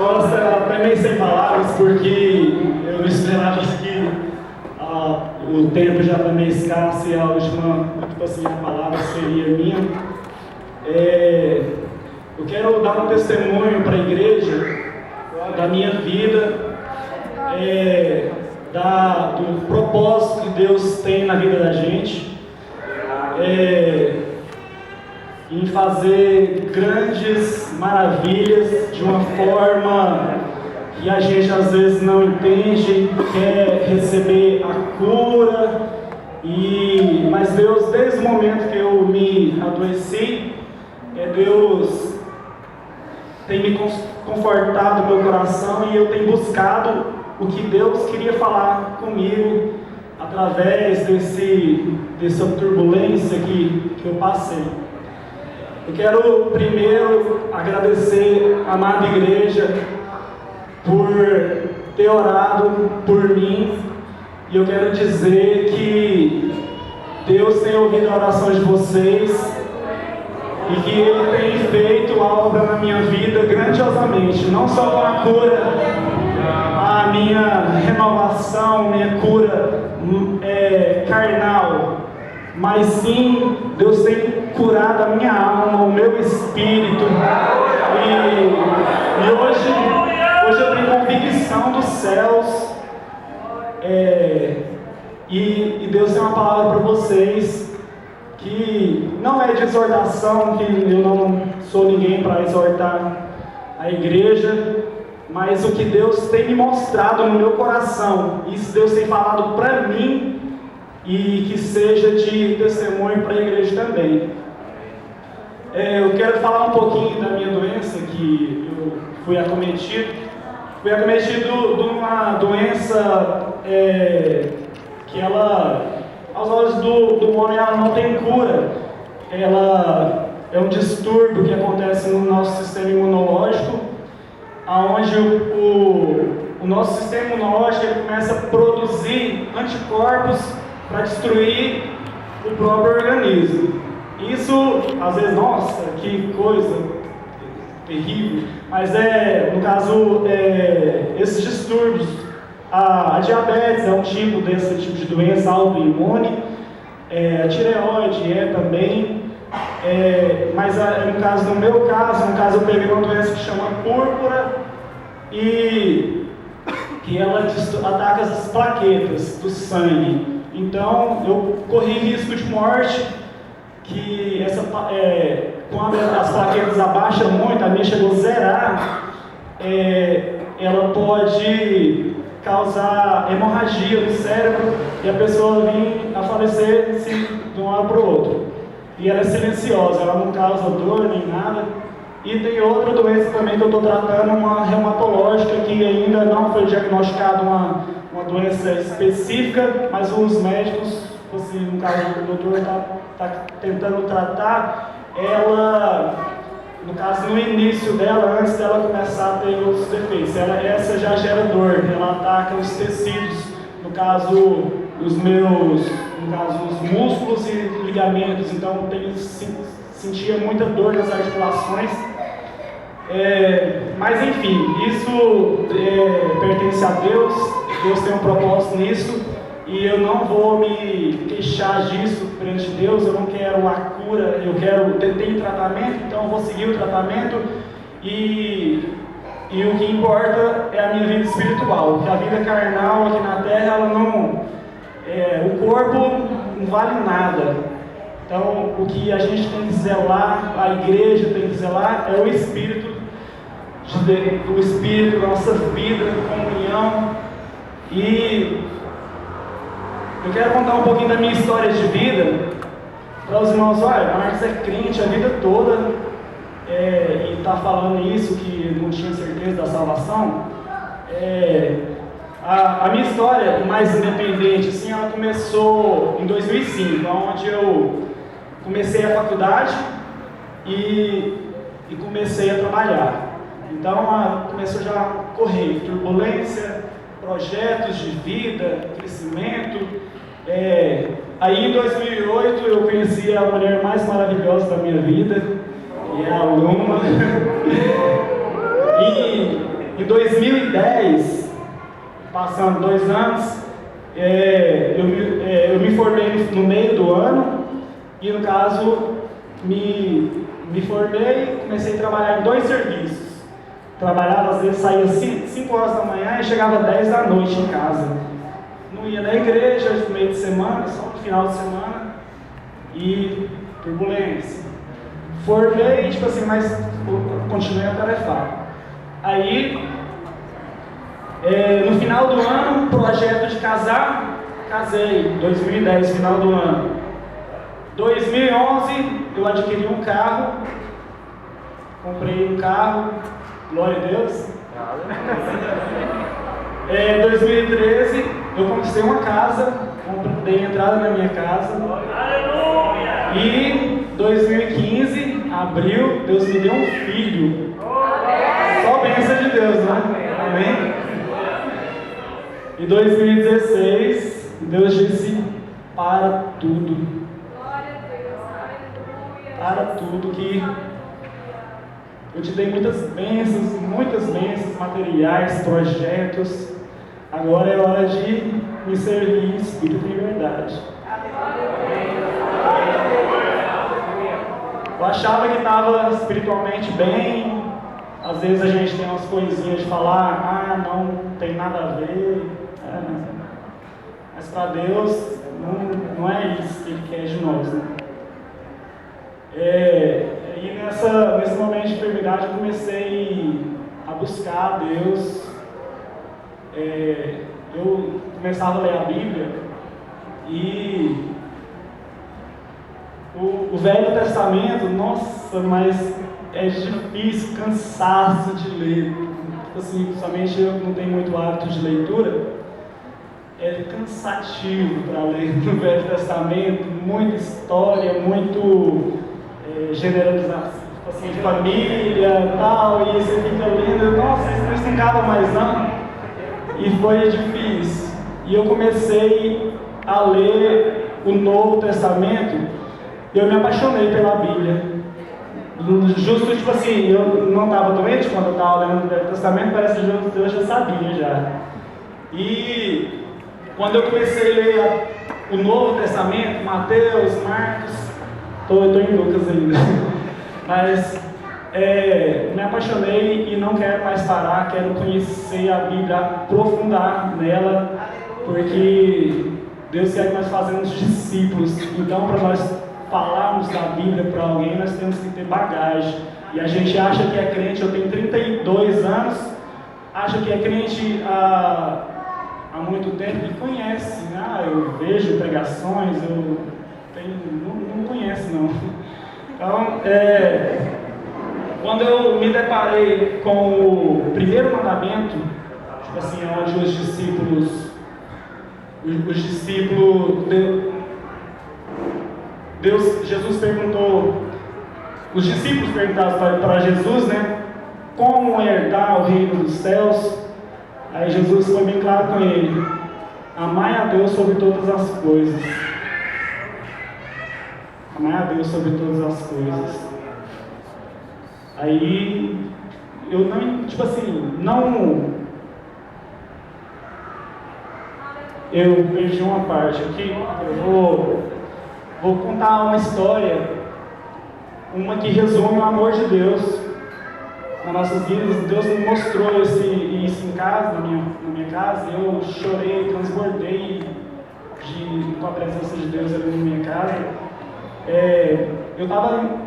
Nossa, até meio sem palavras, porque eu não esperava que o tempo já está meio escasso e a última, tipo assim, a palavra seria minha. Eu quero dar um testemunho para a igreja da minha vida, do propósito que Deus tem na vida da gente, em fazer grandes maravilhas de uma forma que a gente às vezes não entende, quer receber a cura, mas Deus, desde o momento que eu me adoeci, Deus tem me confortado no meu coração e eu tenho buscado o que Deus queria falar comigo através dessa turbulência que eu passei. Eu quero primeiro agradecer a amada igreja por ter orado por mim, e eu quero dizer que Deus tem ouvido a oração de vocês e que Ele tem feito a obra na minha vida grandiosamente, não só com a cura, a minha renovação, minha cura carnal, mas sim, Deus tem curado a minha alma, o meu espírito, e hoje eu tenho convicção dos céus, e Deus tem uma palavra para vocês, que não é de exortação, que eu não sou ninguém para exortar a igreja, mas o que Deus tem me mostrado no meu coração, isso Deus tem falado para mim, e que seja de testemunho para a igreja também. Eu quero falar um pouquinho da minha doença, que eu fui acometido. Fui acometido de uma doença que ela, aos olhos do homem, ela não tem cura. Ela é um distúrbio que acontece no nosso sistema imunológico, onde o nosso sistema imunológico ele começa a produzir anticorpos para destruir o próprio organismo. Isso, às vezes, nossa, que coisa terrível, mas no caso, esses distúrbios, a diabetes é um tipo desse tipo de doença autoimune, a tireoide também, mas no meu caso, eu peguei uma doença que chama púrpura, e que ela ataca as plaquetas do sangue. Então, eu corri risco de morte, que quando as plaquetas abaixam muito, a minha chegou a zerar, ela pode causar hemorragia no cérebro e a pessoa vir a falecer assim, de um lado para o outro. E ela é silenciosa, ela não causa dor nem nada. E tem outra doença também que eu estou tratando, uma reumatológica, que ainda não foi diagnosticada uma doença específica, mas os médicos, assim, no caso o doutor está tentando tratar ela, no caso no início dela, antes dela começar a ter outros defeitos. Essa já gera dor, ela ataca os tecidos, no caso os músculos e ligamentos, então eu sentia muita dor nas articulações. Mas enfim, isso pertence a Deus, Deus tem um propósito nisso, e eu não vou me queixar disso perante Deus. Eu não quero a cura, eu quero ter tratamento, então eu vou seguir o tratamento, e o que importa é a minha vida espiritual, porque a vida carnal aqui na terra, ela não, o corpo não vale nada. Então o que a gente tem que zelar, a igreja tem que zelar, é o espírito, nossa vida, comunhão. E eu quero contar um pouquinho da minha história de vida para os irmãos. Olha, Marcos é crente a vida toda, e está falando isso, que não tinha certeza da salvação. A minha história mais independente, assim, ela começou em 2005, onde eu comecei a faculdade e comecei a trabalhar. Então começou já a correr, turbulência, projetos de vida, crescimento. Aí em 2008 eu conheci a mulher mais maravilhosa da minha vida, que é a Luma. E em 2010, passando 2 anos, eu me formei no meio do ano e, no caso, me formei e comecei a trabalhar em 2 serviços. Trabalhava, às vezes saía 5 horas da manhã e chegava 10 da noite em casa. Não ia na igreja no meio de semana, só no final de semana. E turbulência. Formei, tipo assim, mas continuei atarefado. Aí, no final do ano, projeto de casar, casei, 2010, final do ano. 2011, eu adquiri um carro, comprei um carro, glória a Deus. 2013, eu conquistei uma casa, dei entrada na minha casa. E 2015, abril, Deus me deu um filho. Só bênção de Deus, né? Amém? E 2016, Deus disse: para tudo. Para tudo, que eu te dei muitas bênçãos materiais, projetos. Agora é hora de me servir em espírito e verdade. Eu achava que estava espiritualmente bem. Às vezes a gente tem umas coisinhas de falar, não tem nada a ver. Mas para Deus não é isso que Ele quer de nós, né? E nesse momento de enfermidade eu comecei a buscar a Deus. Eu começava a ler a Bíblia e o Velho Testamento, nossa, mas é difícil, cansaço de ler. Assim, principalmente eu que não tenho muito hábito de leitura, é cansativo para ler no Velho Testamento, muita história, muito generalização, assim, de família e tal, e você fica lendo, nossa, isso não estancava mais não, e foi difícil. E eu comecei a ler o Novo Testamento, e eu me apaixonei pela Bíblia. Justo, tipo assim, eu não estava doente quando eu estava lendo o Velho Testamento, parece que eu já sabia já. E quando eu comecei a ler o Novo Testamento, Mateus, Marcos, estou em Lucas ainda, mas me apaixonei e não quero mais parar, quero conhecer a Bíblia, aprofundar nela, porque Deus quer que nós façamos discípulos. Então, para nós falarmos da Bíblia para alguém, nós temos que ter bagagem. E a gente acha que é crente, eu tenho 32 anos, acha que é crente há muito tempo e conhece, né? Eu vejo pregações, não conhece não. Então, quando eu me deparei com o primeiro mandamento, tipo assim, onde os discípulos, Jesus perguntou, os discípulos perguntaram para Jesus, né, como herdar o reino dos céus. Aí Jesus foi bem claro com ele: amai a Deus sobre todas as coisas. Amai a Deus sobre todas as coisas. Aí, eu não, tipo assim, eu perdi uma parte aqui, eu vou contar uma história, uma que resume o amor de Deus nas nossas vidas. Deus me mostrou isso em casa, na minha casa, eu chorei, transbordei com a presença de Deus ali na minha casa.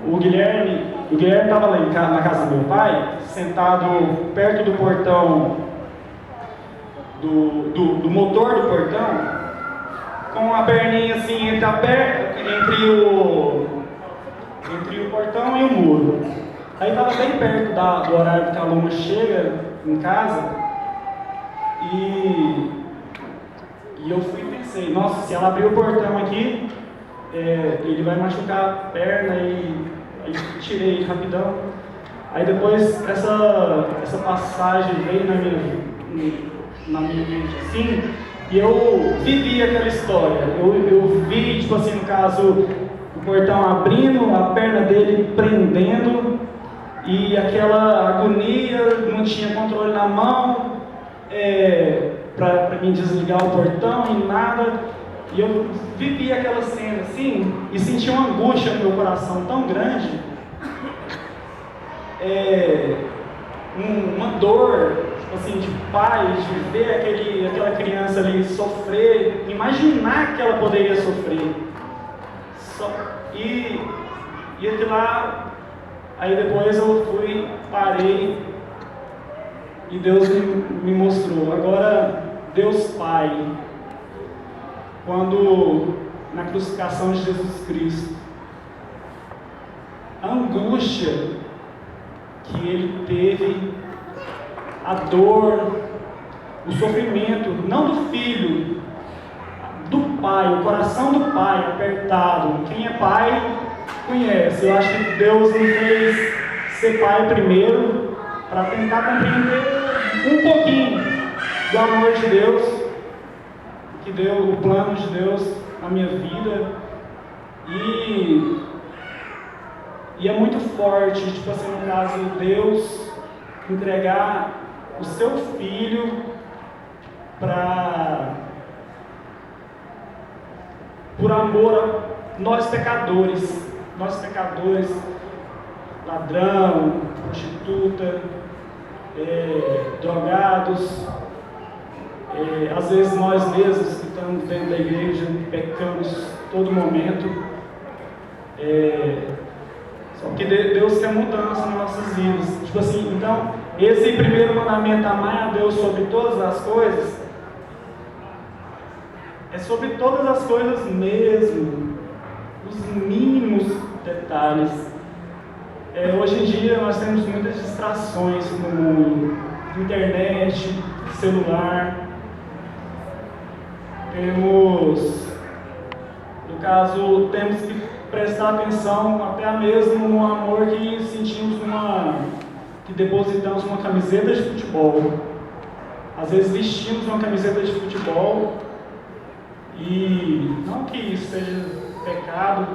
O Guilherme estava lá na casa do meu pai, sentado perto do portão, do motor do portão, com a perninha assim entre o portão e o muro. Aí estava bem perto do horário que a Luma chega em casa, e eu fui e pensei, nossa, se ela abrir o portão aqui, ele vai machucar a perna, e aí tirei rapidão. Aí depois essa passagem veio na minha mente assim, e eu vivi aquela história. Eu vi, tipo assim, no caso, o portão abrindo, a perna dele prendendo, e aquela agonia, não tinha controle na mão para mim desligar o portão e nada. E eu vivi aquela cena assim e senti uma angústia no meu coração tão grande, uma dor, tipo assim, de pai, de ver aquela criança ali sofrer, imaginar que ela poderia sofrer. E aquilo lá, aí depois eu parei e Deus me mostrou. Agora, Deus Pai, quando na crucificação de Jesus Cristo, a angústia que Ele teve, a dor, o sofrimento, não do filho, do pai, o coração do pai apertado. Quem é pai conhece. Eu acho que Deus me fez ser pai primeiro para tentar compreender um pouquinho do amor de Deus, que deu o plano de Deus na minha vida. E é muito forte, tipo assim, no caso, Deus entregar o seu filho por amor a nós pecadores, ladrão, prostituta, drogados, às vezes nós mesmos que estamos dentro da igreja pecamos todo momento, só que Deus quer mudança nas nossas vidas. Tipo assim, então, esse primeiro mandamento, amar a Deus sobre todas as coisas, é sobre todas as coisas mesmo, os mínimos detalhes. Hoje em dia nós temos muitas distrações no mundo, internet, celular, temos que prestar atenção até mesmo no amor que sentimos que depositamos numa camiseta de futebol. Às vezes vestimos uma camiseta de futebol, e não que isso seja pecado,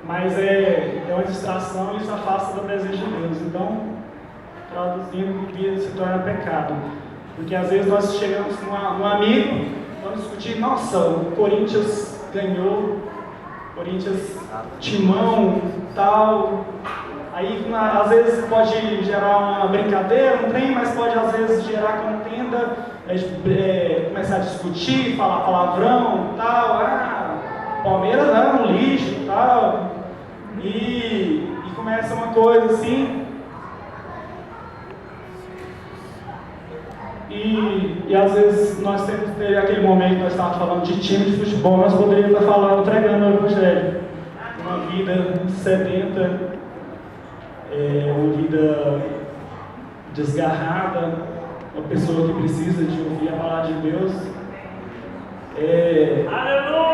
mas é uma distração e isso afasta da presença de Deus. Então, traduzindo, que se torna pecado. Porque às vezes nós chegamos num amigo, vamos discutir, nossa, o Corinthians ganhou, Corinthians, timão, tal. Aí às vezes pode gerar uma brincadeira, um trem, mas pode às vezes gerar contenda, começar a discutir, falar palavrão, tal, Palmeiras é um lixo, tal, e começa uma coisa assim, e às vezes nós temos que ter aquele momento que nós estávamos falando de time de futebol, nós poderíamos estar falando, pregando o Evangelho, uma vida sedenta, uma vida desgarrada, uma pessoa que precisa de ouvir a palavra de Deus. Aleluia!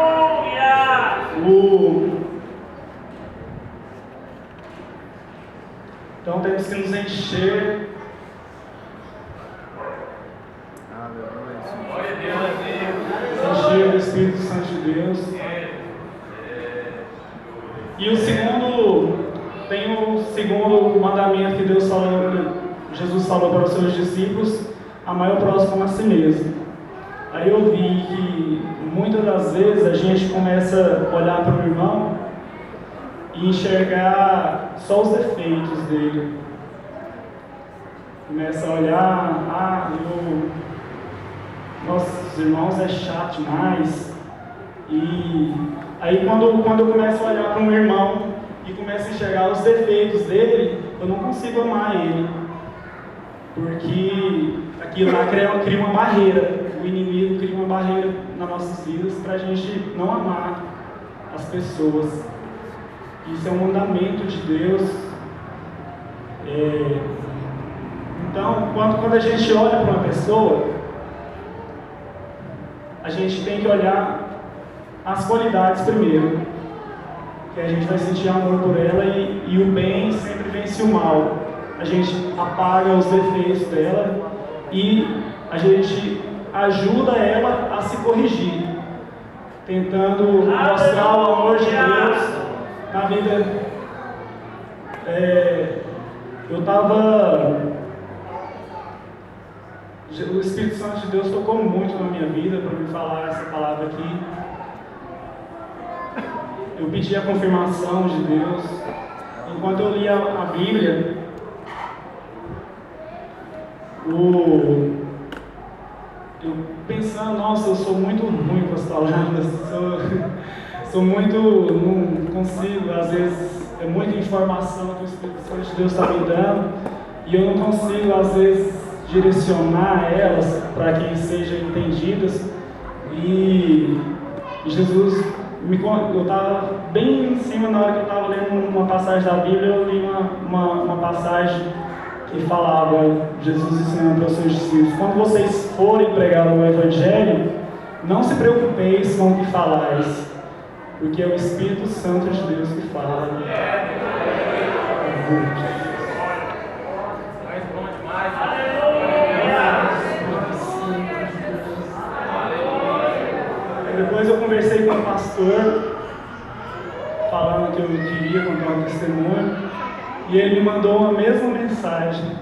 Então temos que nos encher. Encher do Espírito Santo de Deus. E tem o segundo mandamento que Jesus falou para os seus discípulos: amar o próximo como a si mesmo. Aí eu vi que muitas das vezes a gente começa a olhar para o irmão e enxergar só os defeitos dele. Começa a olhar, nossos irmãos é chato demais. E aí quando eu começo a olhar para um irmão e começo a enxergar os defeitos dele, eu não consigo amar ele. Porque aquilo lá cria uma barreira. O inimigo cria uma barreira nas nossas vidas para a gente não amar as pessoas. Isso é um mandamento de Deus. Então, quando a gente olha para uma pessoa, a gente tem que olhar as qualidades primeiro, que a gente vai sentir amor por ela e o bem sempre vence o mal. A gente apaga os defeitos dela e a gente ajuda ela a se corrigir, tentando mostrar o amor de Deus na vida O Espírito Santo de Deus tocou muito na minha vida para me falar essa palavra aqui. Eu pedi a confirmação de Deus. Enquanto eu lia a Bíblia, eu pensando, nossa, eu sou muito ruim com as palavras, sou muito, não consigo, às vezes é muita informação que o Espírito Santo de Deus está me dando e eu não consigo, às vezes, direcionar elas para que sejam entendidas. E Jesus, eu estava bem em cima na hora que eu estava lendo uma passagem da Bíblia, eu li uma passagem que falava, Jesus ensinando para os seus discípulos: quando vocês forem pregar o Evangelho, não se preocupeis com o que falais, porque é o Espírito Santo de Deus que fala. Depois eu conversei com o pastor, falando que eu queria contar um testemunho, e ele me mandou a mesma mensagem.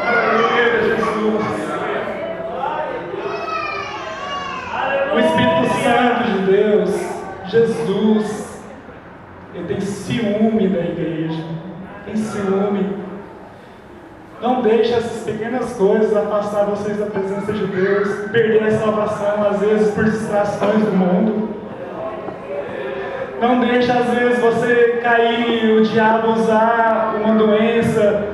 Aleluia, Jesus. O Espírito Santo de Deus, Jesus, ele tem ciúme da igreja, tem ciúme. Não deixe essas pequenas coisas afastar vocês da presença de Deus, perder a salvação, às vezes por distrações do mundo. Não deixe, às vezes, você cair, o diabo usar uma doença.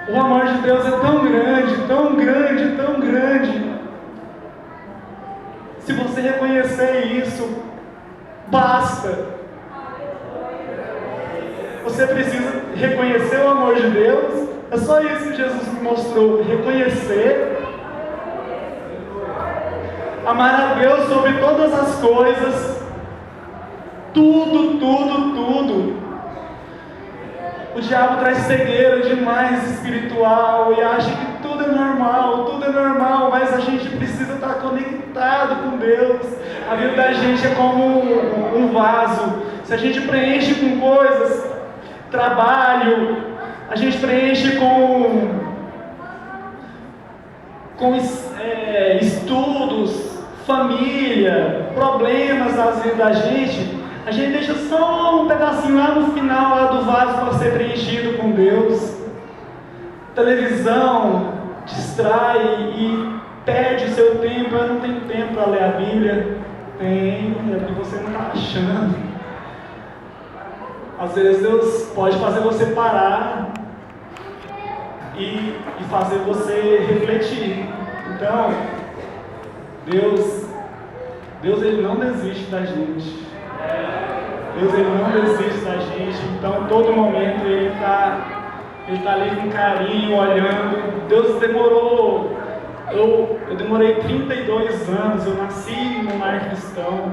O amor de Deus é tão grande, tão grande, tão grande. Se você reconhecer isso, basta. Você precisa reconhecer o amor de Deus. É só isso que Jesus me mostrou. Reconhecer. Amar a Deus sobre todas as coisas. Tudo, tudo, tudo. O diabo traz cegueira demais espiritual e acha que tudo é normal, mas a gente precisa estar conectado com Deus. A vida da gente é como um vaso. Se a gente preenche com coisas, trabalho, a gente preenche com estudos, família, problemas às vezes da gente, a gente deixa só um pedacinho lá no final lá do vaso para ser preenchido com Deus. Televisão distrai e perde o seu tempo. Eu não tenho tempo para ler a Bíblia. Tem, é porque você não está achando. Às vezes Deus pode fazer você parar e fazer você refletir. Então, Deus ele não desiste da gente. Deus ele não desiste da gente. Então, todo momento ele está ali com carinho, olhando. Deus demorou. Eu demorei 32 anos. Eu nasci no lar cristão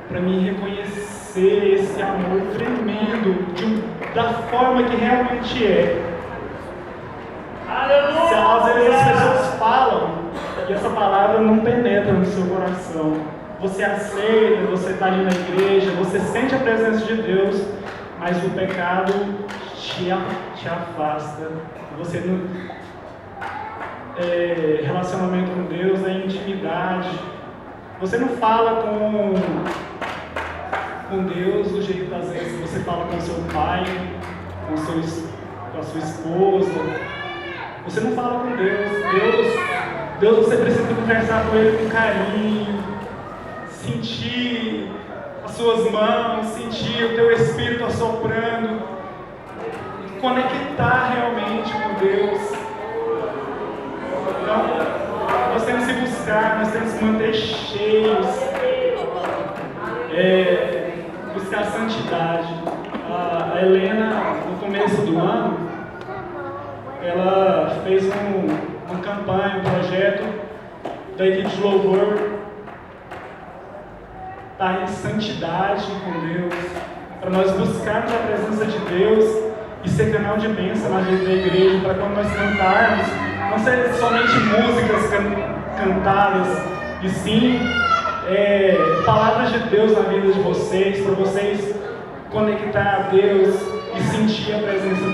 para me reconhecer esse amor tremendo da forma que realmente é. Às vezes as pessoas falam e essa palavra não penetra no seu coração. Você aceita, você está ali na igreja, você sente a presença de Deus, mas o pecado te afasta. Você não, relacionamento com Deus é intimidade. Você não fala com Deus do jeito que às vezes você fala com seu pai, com a sua esposa. Você não fala com Deus você precisa conversar com Ele com carinho, sentir as suas mãos, sentir o teu espírito assoprando, conectar realmente com Deus. Então, nós temos que buscar, nós temos que manter cheios, buscar santidade. A Helena, no começo do ano, ela fez uma campanha, um projeto da equipe de louvor, estar em santidade com Deus, para nós buscarmos a presença de Deus e ser canal de bênção na vida da igreja, para quando nós cantarmos, não ser somente músicas cantadas, e sim palavras de Deus na vida de vocês, para vocês conectar a Deus e sentir a presença